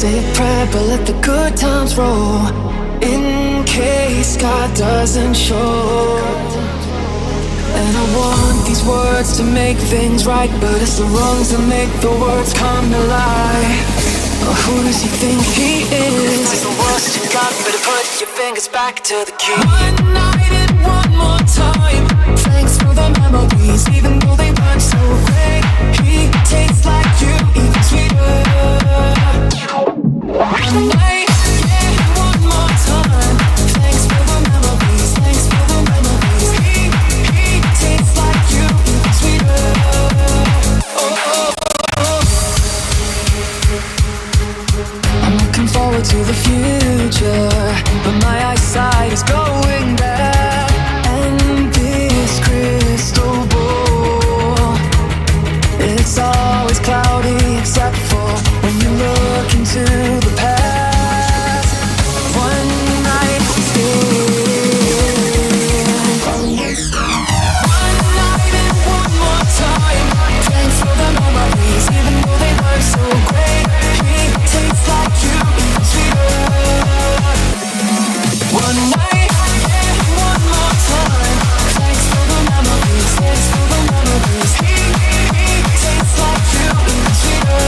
Say a prayer, but let the good times roll, in case God doesn't show. And I want these words to make things right, but it's the wrongs that make the words come to life. Oh, who does he think he is? It's the worst you got, better put your fingers back to the key. One night and one more time. Thanks for the memories, even though they weren't so great. He tastes like you, even sweeter. One night, yeah, one more time. Thanks for the memories, thanks for the memories. He tastes like you, even sweeter. I'm looking forward to the future, but my eyesight is going bad. And this crystal ball, it's always cloudy except for when you look into the past. One night stand. One night and one more time. Thanks for the memories, even though they weren't so great. He tastes like you, even sweeter. One night and one more time. Thanks for the memories, thanks for the memories. He tastes like you, even sweeter.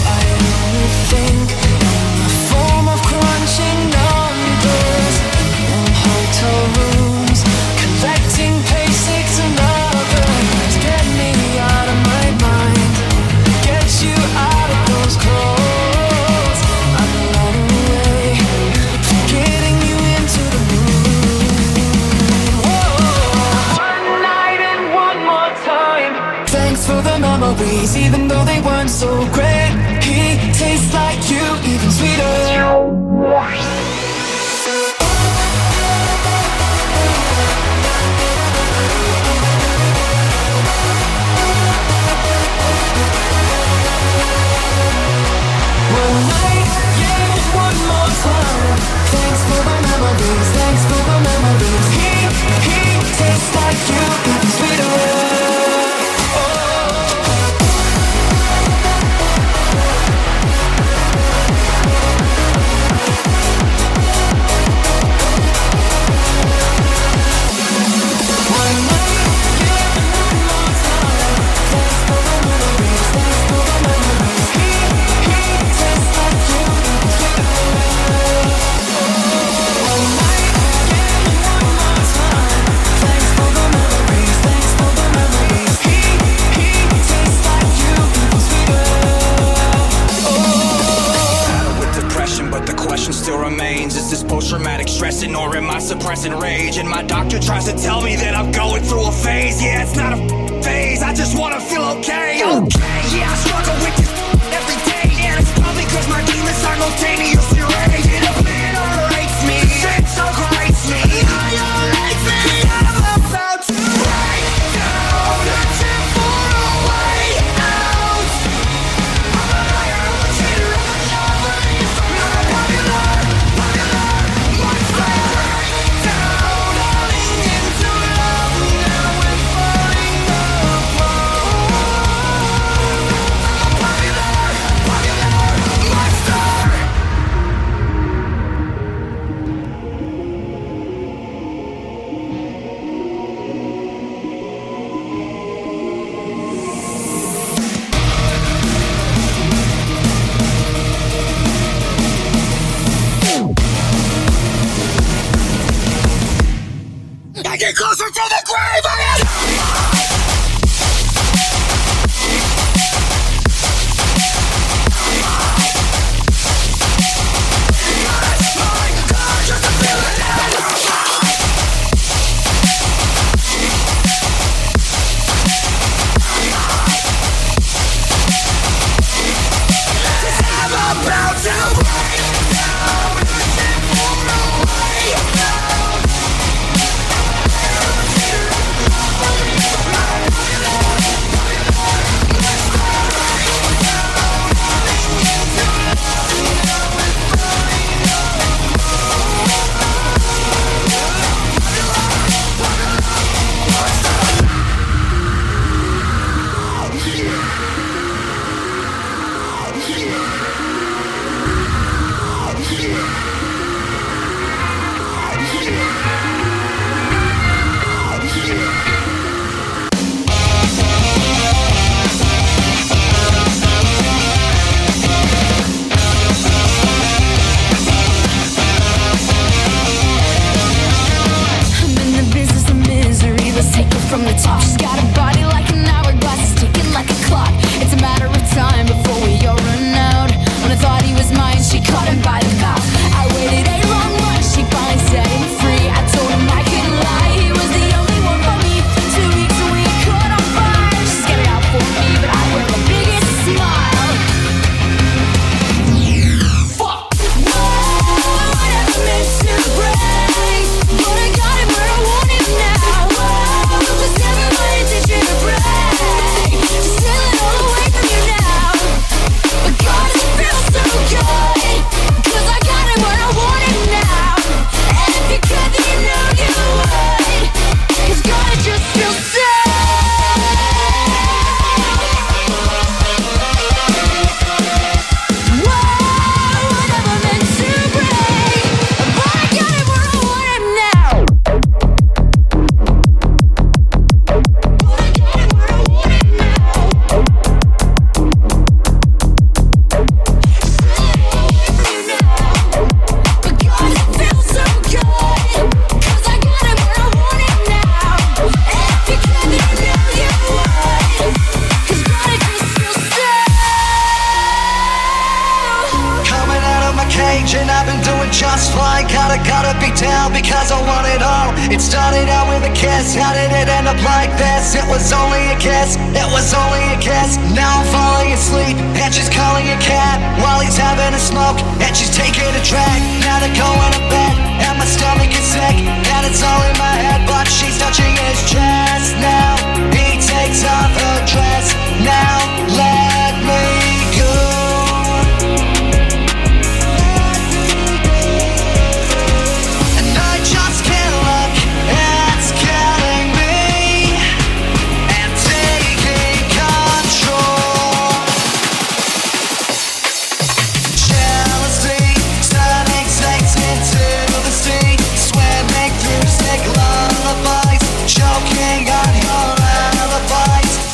I only think in the form of crunching numbers in hotel rooms, collecting paychecks and others. Get me out of my mind, get you out of those clothes. I'm running away, getting you into the mood. Whoa. One night and one more time. Thanks for the memories, even though they weren't so great. He tastes like you, even sweeter. One night, yeah, one more time. Thanks for the memories, thanks for the memories. He tastes like you, even sweeter. Still remains. Is this post-traumatic stressing or am I suppressing rage? And my doctor tries to tell me that I'm going through a phase. Yeah, it's not a phase, I just wanna feel okay. Okay, yeah, I struggle with this every day. And it's probably cause my demons simultaneously rage. It obliterates me, disintegrates me, annihilates me. I'm about to break down, searching for a way out. I'm a liar, I'm a cheater, I'm a lover. I'm popular, my break down, falling into love. Now we're falling apart. I'm popular, my star. I get closer to the grave. I am. I'm about to break down, searching for a way out. change and I've been doing just fine. Gotta be down because I want it all. It started out with a kiss, how did it end up like this? It was only a kiss, it was only a kiss. Now I'm falling asleep and she's calling a cab while he's having a smoke and she's taking a drag. Now they're going to bed and my stomach is sick and it's all in my head, but she's touching his chest. Now he takes off her dress. Now let me go. And I just can't look, it's killing me and taking control. Jealousy turning sex into the sea, swimming through sick lullabies, choking on your alibis.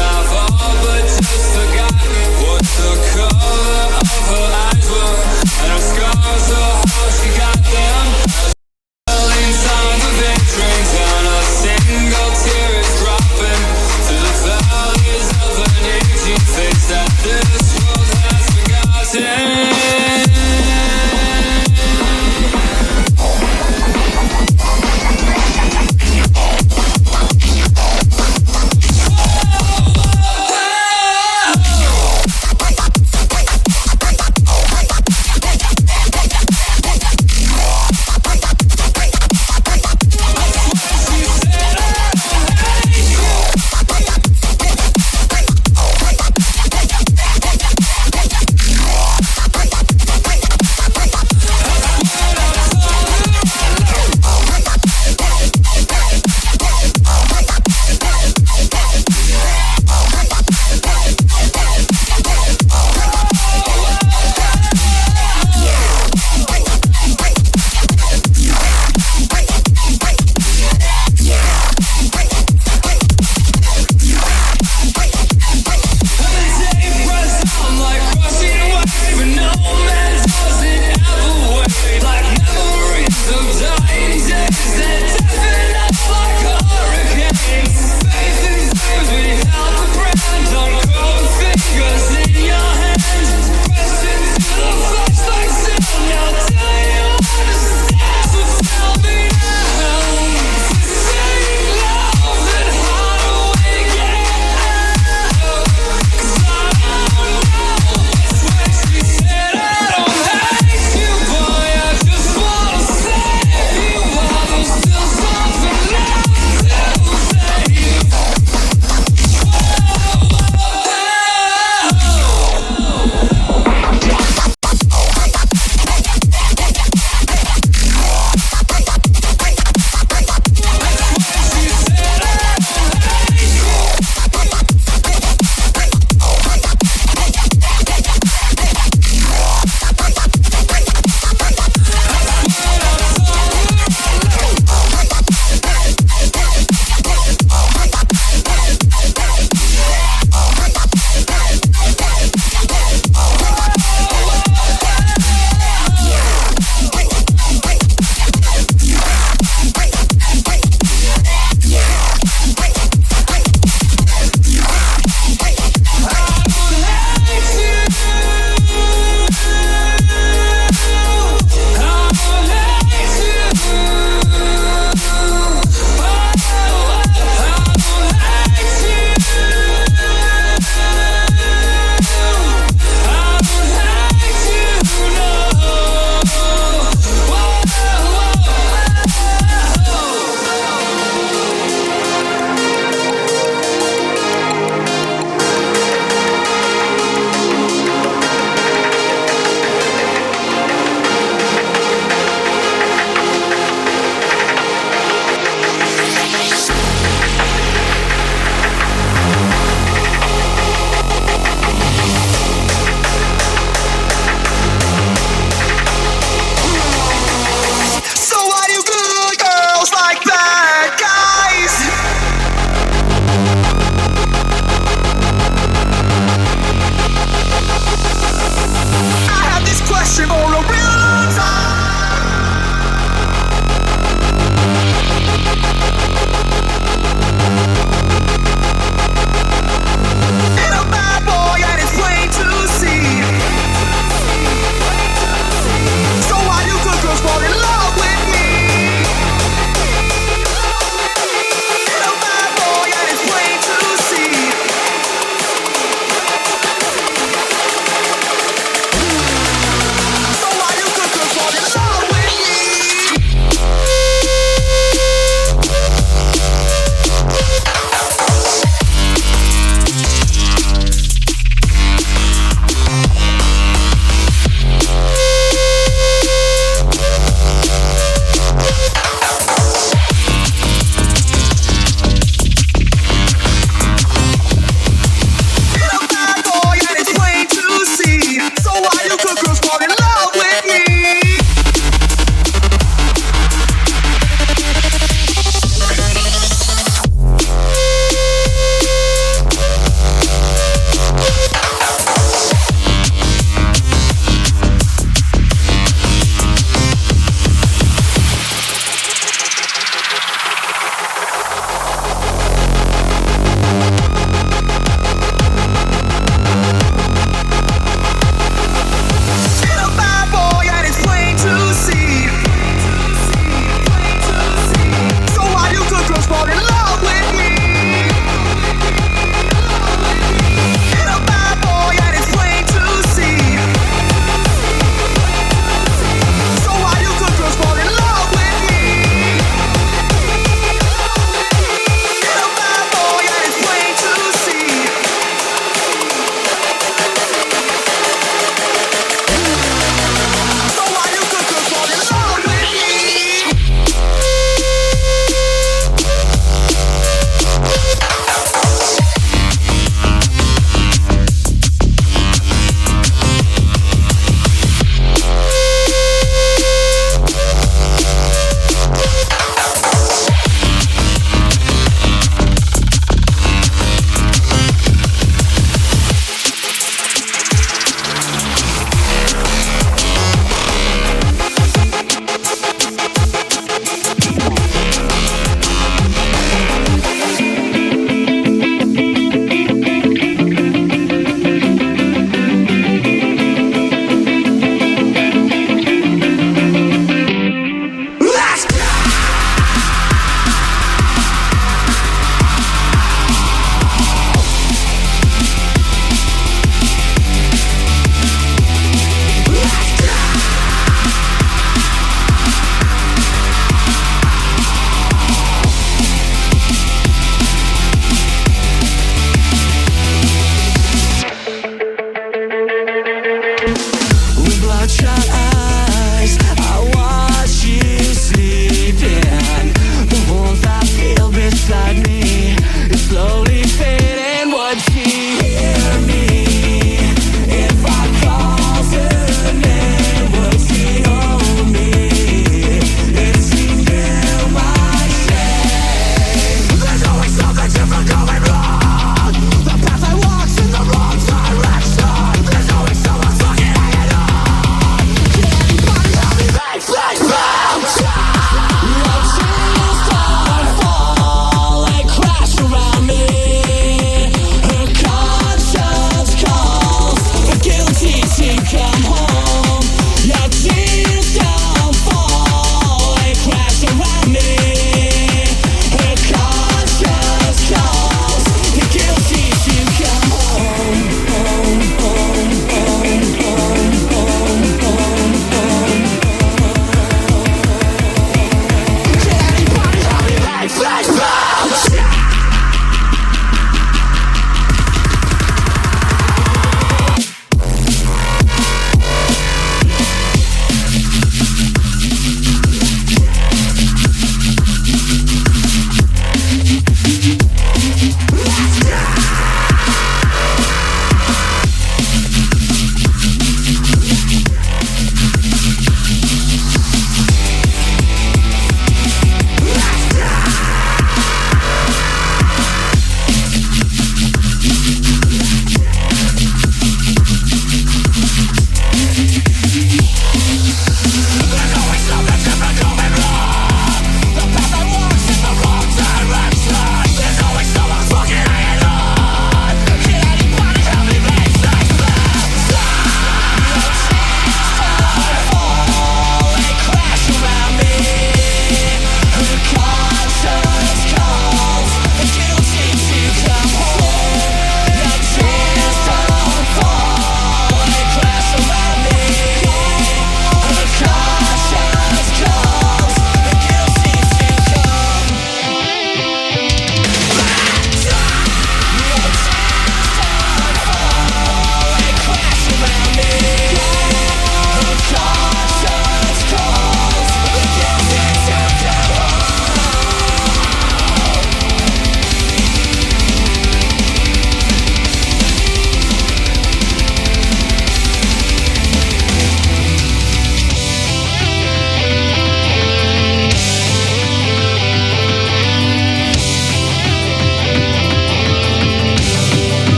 I've all but just forgotten what the color of her eyes were, and her scars are how she got them. Swirling signs of victories, and a single tear is dropping to the valleys of an aging face that this world has forgotten.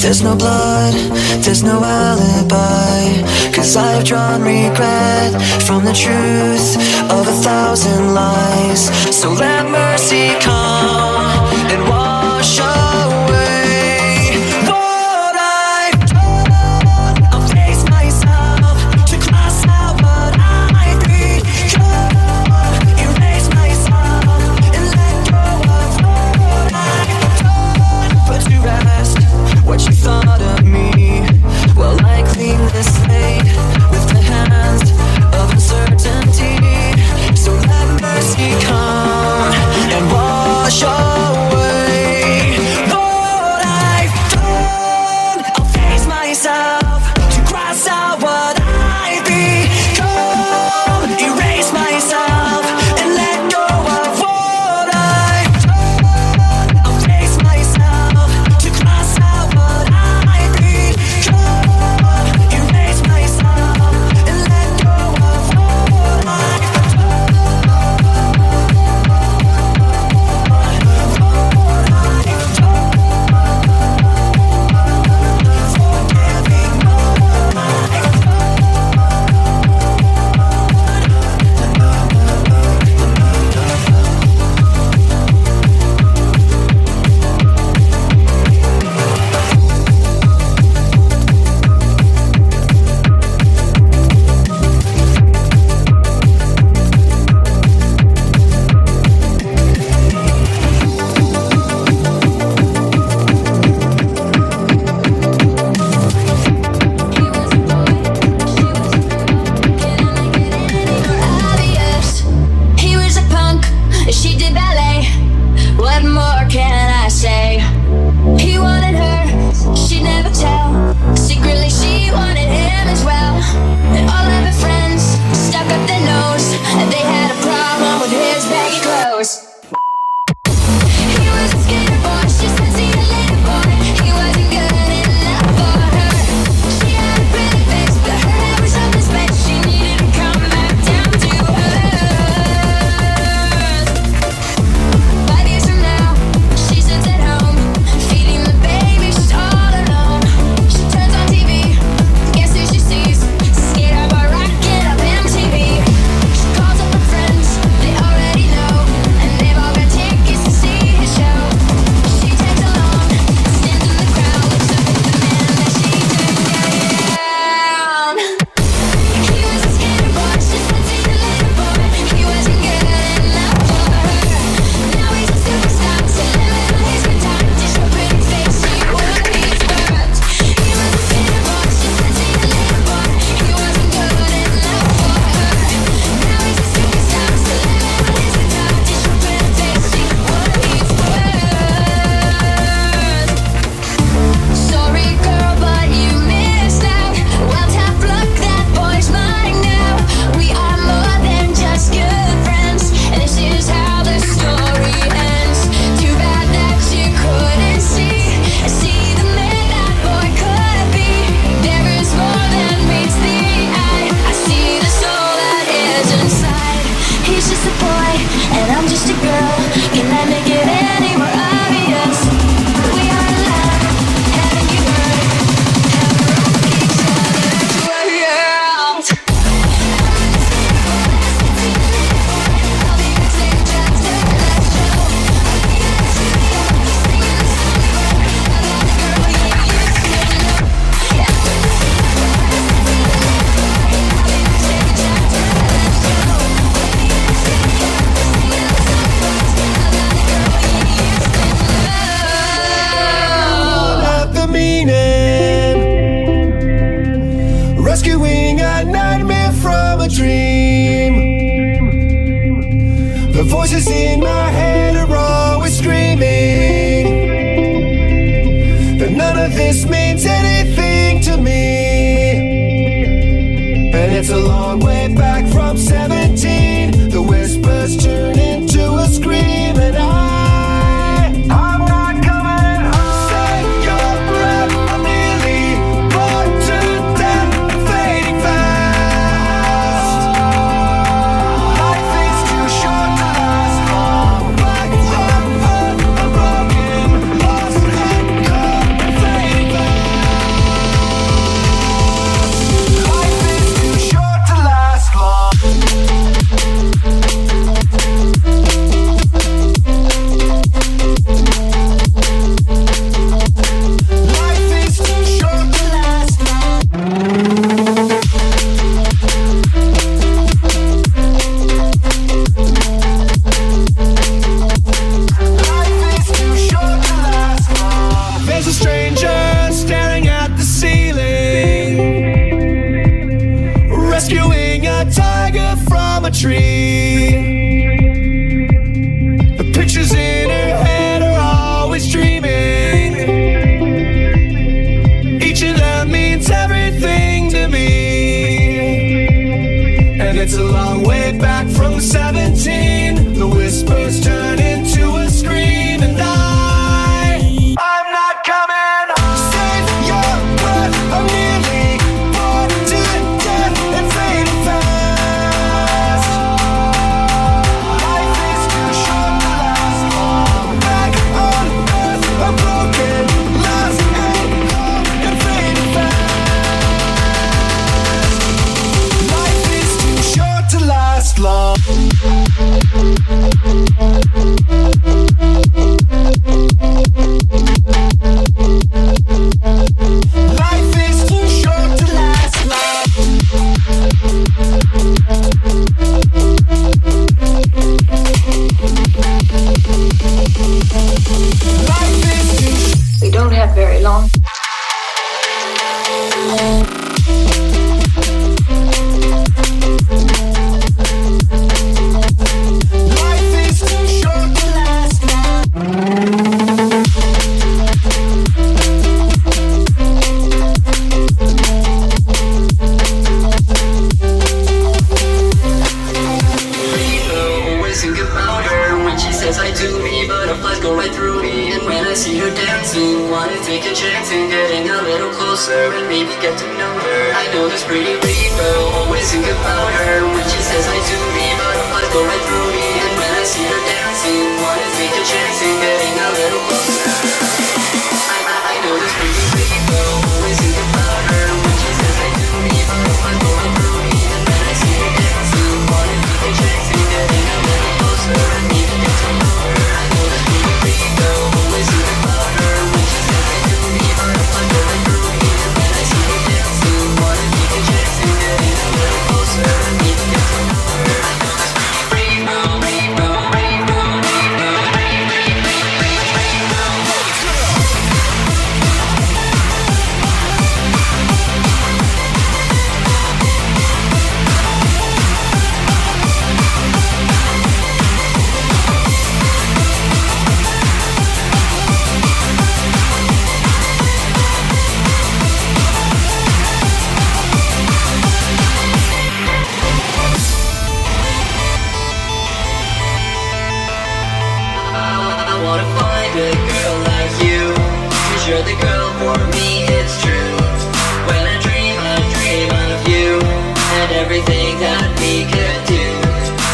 There's no blood, there's no alibi, 'cause I've drawn regret from the truth of 1,000 lies. So let mercy come and wash away what I've done. I'll face myself to cross out what I've become. Erase myself and let go of what I've done. Put to rest what you thought of me. Well, I clean this slate with the hands of uncertainty. So let mercy come and wash away what I've done. I'll face myself to cross out what I've become. Erase myself and let go of what I've done. I'll face myself to cross out what I've become. Erase myself and let go of what I've He was a punk, she did ballet. What more can I say? He wanted her, she'd never tell. Secretly she wanted him as well. And all of her friends stuck up their nose, and they had a problem with his baggy clothes. He was a skater boy, she said see you later boy. He wasn't good enough for her. She had a pretty face, but her hair was up his bed. She needed to come back down to earth. 5 years from now, she sits at home, feeding the baby, she's all alone. She turns on TV, guess who she sees? Skater boy rocking up MTV. She calls up her friends, they already know, and they've all got tickets to see his show. She tags along, stands in the crowd, looks up at the man that she turned down. He was a skater boy, she said see you later boy. He wasn't good enough for her. Now he's a superstar, slamming on his guitar. Did your pretty face see what he's worth? He was a skater boy, she said see you later boy. He wasn't good enough for her. Now he's a superstar, slamming on his guitar. Did your pretty face see what he's worth? Sorry girl, but you missed out. Well, tough luck, that boy's mine now. We are more than just good friends, and this is how the story ends. Too bad that you couldn't see the man that boy could be. There is more than meets the eye. I see the soul that is inside. He's just a boy, and I'm just a girl. Can I make it any more obvious? We are in love, haven't you heard? Have rope each other to a world. I'll be your slave just to let show. I'll be your singing the song about the girl you used to know. Yeah. I'll be your slave just to let show. I'll be your singing the song about the girl you used to know. Not the meaning, rescuing a nightmare from a dream. The voices in my head are always screaming that none of this means anything to me. And it's a long way back from 17. The whispers turn into a scream, and I'm not coming home. Save your breath, I'm nearly bored to death, fading fast. Life is too short to last long. Like a broken, lost and gone, fading fast. We don't have very long. Life is too short to last now. Always think about her when she says hi to me. Butterflies go right through me, and when I see her dancing, wanna take a chance in getting a little closer and maybe get to know her. I know this pretty girl, always think about her when she says hi to me. Butterflies go right through me, and when I see her dancing, wanna take a chance in getting a little closer. I know this pretty girl, always think about her when she says hi to me. Butterflies go right through me, and when I see her dancing, wanna take a chance in getting a little closer and maybe get to know her. I know this pretty girl, always think about her when she says hi to me. Butterflies go right through me, and when I see her dancing, wanna take a chance in getting a little closer and maybe get to know her. I know this pretty girl, rainbow, rainbow, rainbow, rainbow, rainbow. I wanna find a girl like you, 'cause you're the girl for me, it's true. When I dream of you and everything that we could do.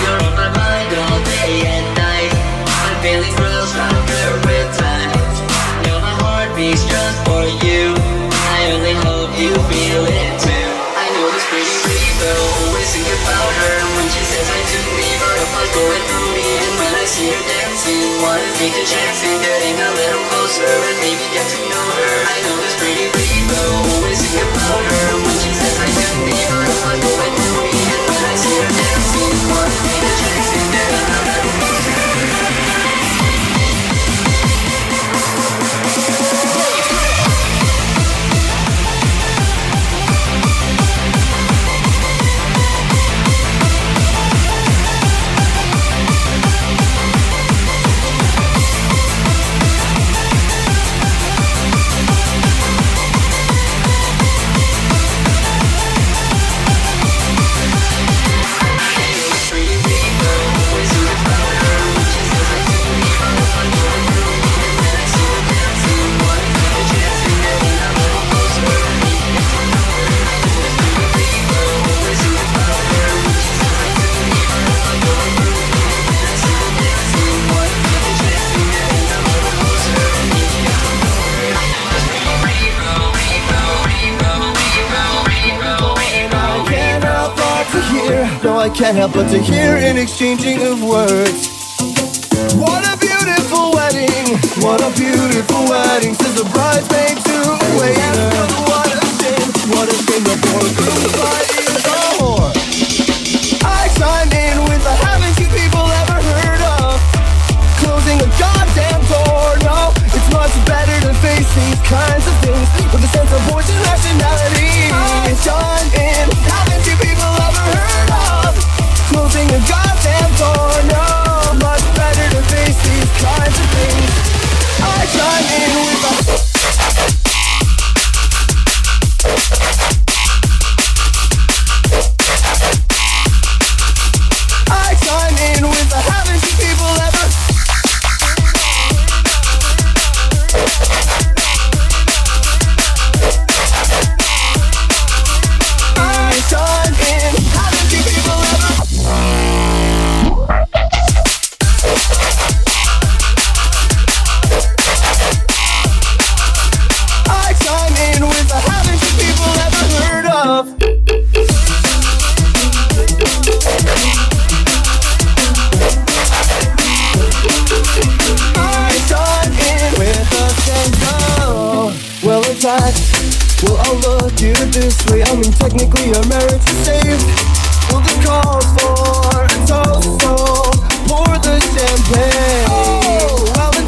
You're on my mind all day and night. I'm feeling real stronger with time. Know my heart beats just for you. I only hope you feel it too. I know this pretty girl, always think about her when she says hi to me. Butterflies going through me, and when I see her dancing, wanna take a chance in getting a little closer and maybe get to know her. I know this pretty girl, always think about her when she says hi to me. Butterflies going through me, and when I see her dancing, wanna take a chance in getting a little closer. No, I can't help but to hear an exchanging of words. What a beautiful wedding, what a beautiful wedding, says the bridesmaid to the waiter. What a shame the poor groom to find is a whore. I chime in with a haven't you people ever heard of closing a goddamn door? No, it's much better to face these kinds of things with a sense of voice and rationality. I chime in, haven't you people ever heard of closing a goddamn door? No, much better to face these kinds of things. I chime in with a haven't you people ever? I chime in, haven't you people ever? I chime in with a haven't you people ever heard of? I chime in with a sense. Well, it's that. Well, I'll look at it this way. I mean, technically, our marriage is saved. Well, this calls for a toast, so pour the champagne. Oh, well, the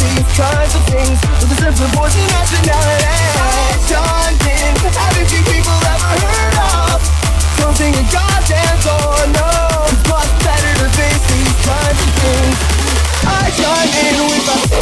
these kinds of things with a sense of voice and nationality. Done been having few people ever heard of closing a goddamn door. No, it's much better to face these kinds of things. I done in with my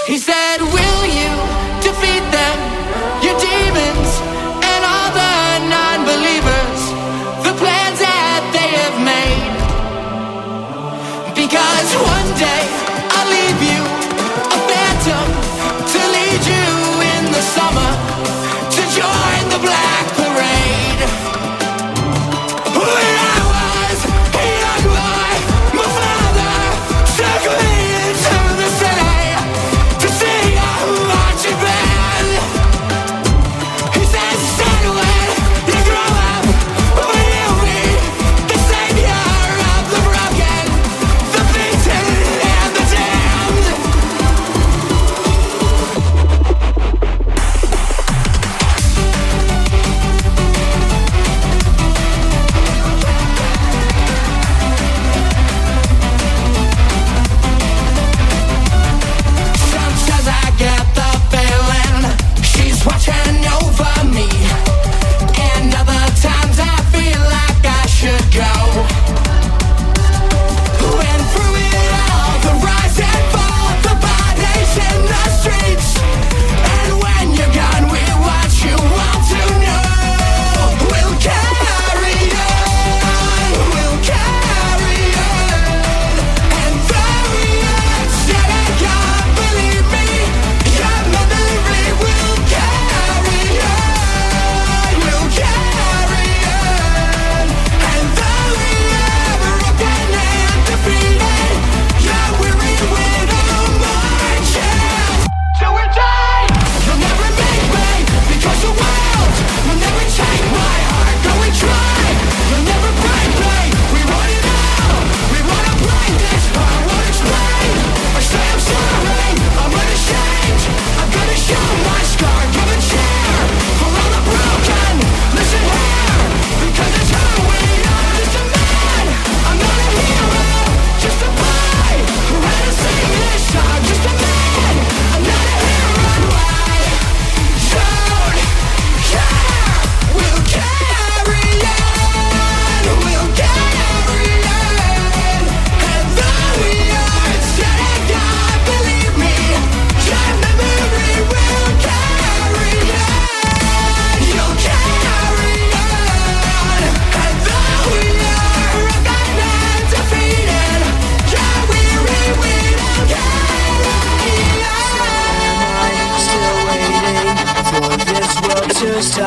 He said, will you defeat them, your demons, and all the non-believers, the plans that they have made? Because one day I'll leave you a phantom to lead you in the summer to join the black parade. When I was a young boy, my father took me into the city to see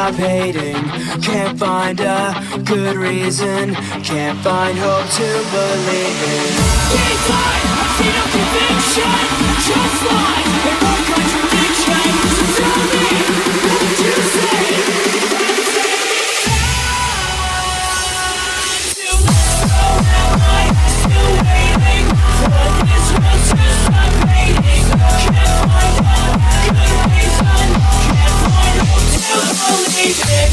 stop hating. Can't find a good reason, can't find hope to believe in. Anytime I see no conviction, just lies and more contradiction. So tell me, what would you say? Still waiting for this world to stop hating. Can't find a good reason, can't find hope to believe in.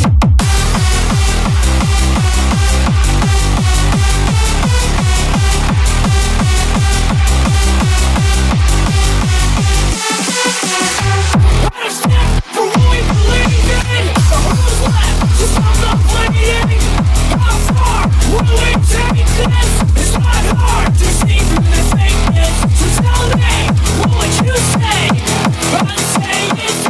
For what we believe in, who's left to stop the fighting? How far will we take this? It's not hard to see through the fakeness. So tell me, what would you say? I'd say it's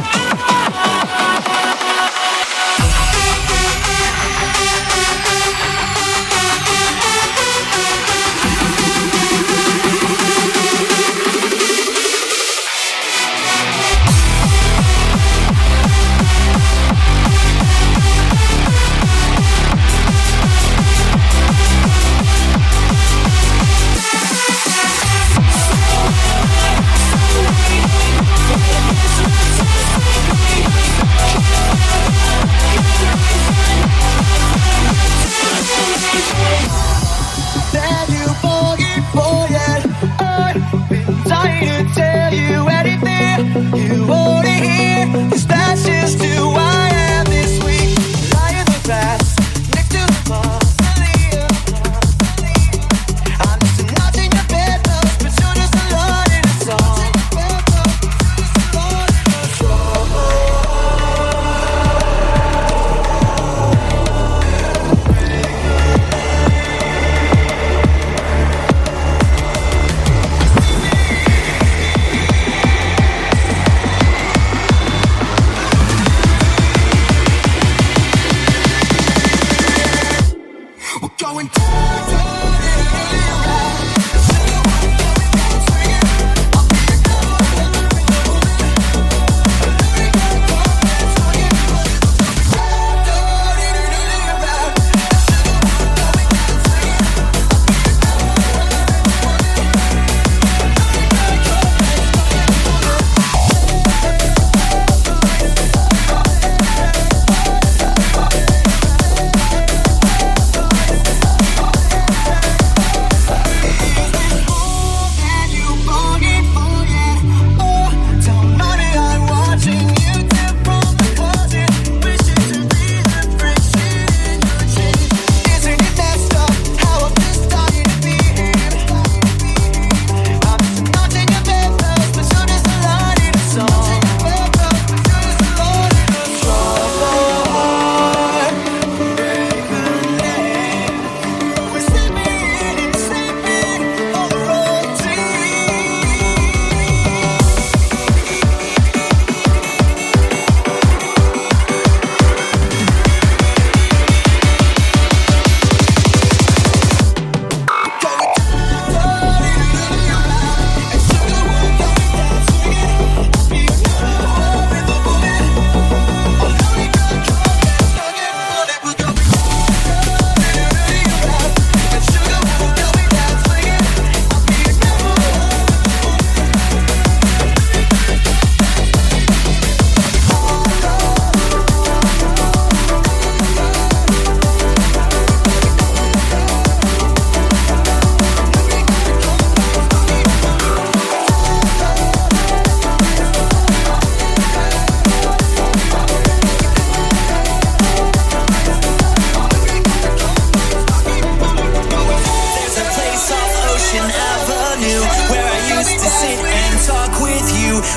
That you forget. I've been dying to tell you anything you wanna hear, 'cause that's just who I am this week. Lying in the grass, next to the mausoleum. I'm just a notch in your bedpost, but you're just a lot in a song.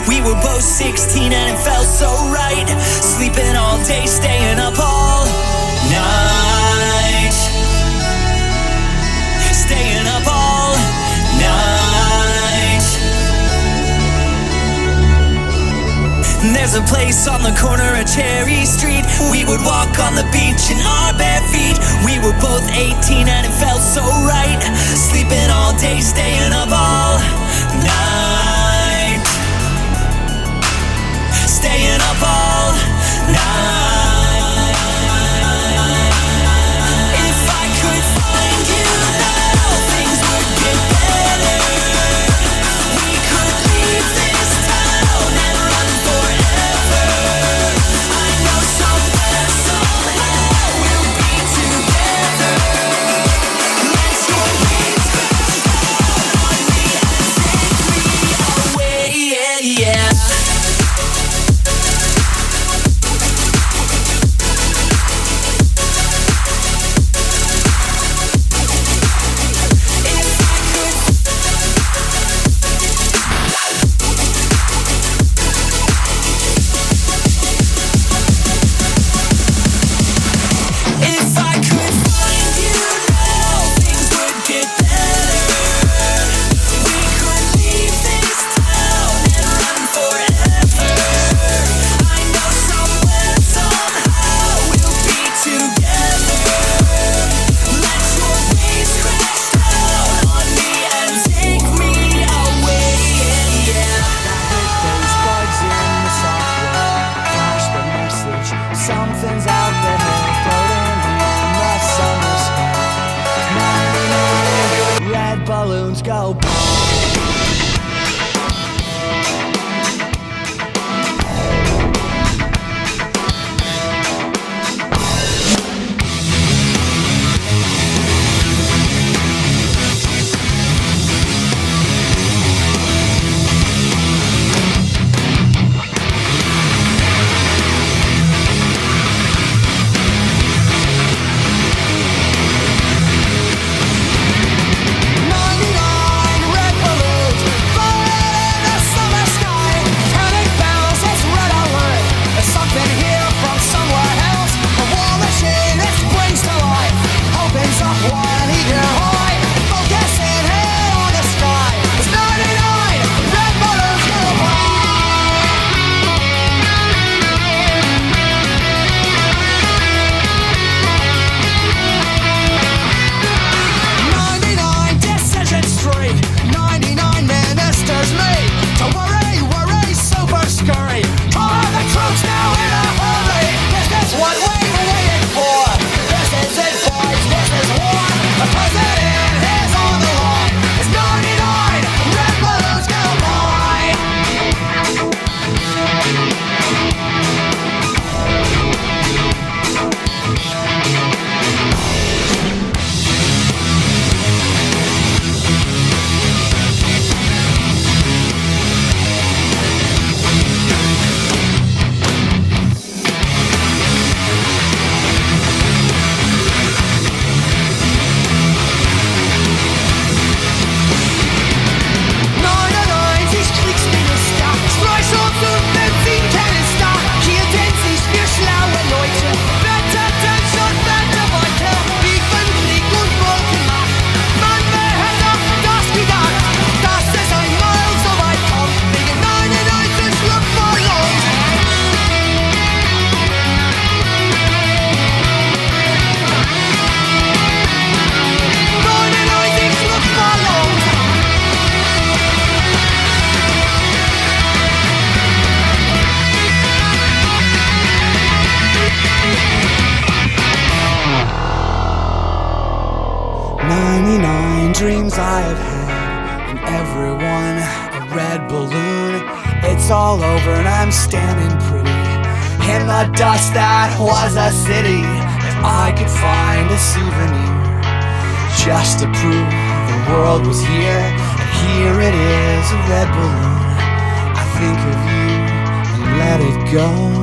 We were both 16 and it felt so right. Sleeping all day, staying up all night. Staying up all night. There's a place on the corner of Cherry Street. We would walk on the beach in our bare feet. We were both 18 and it felt so right. Sleeping all day, staying up all night. Staying up all night. 99 dreams I have had, and everyone a red balloon. It's all over and I'm standing pretty in the dust that was a city. If I could find a souvenir just to prove the world was here, and here it is, a red balloon. I think of you and let it go.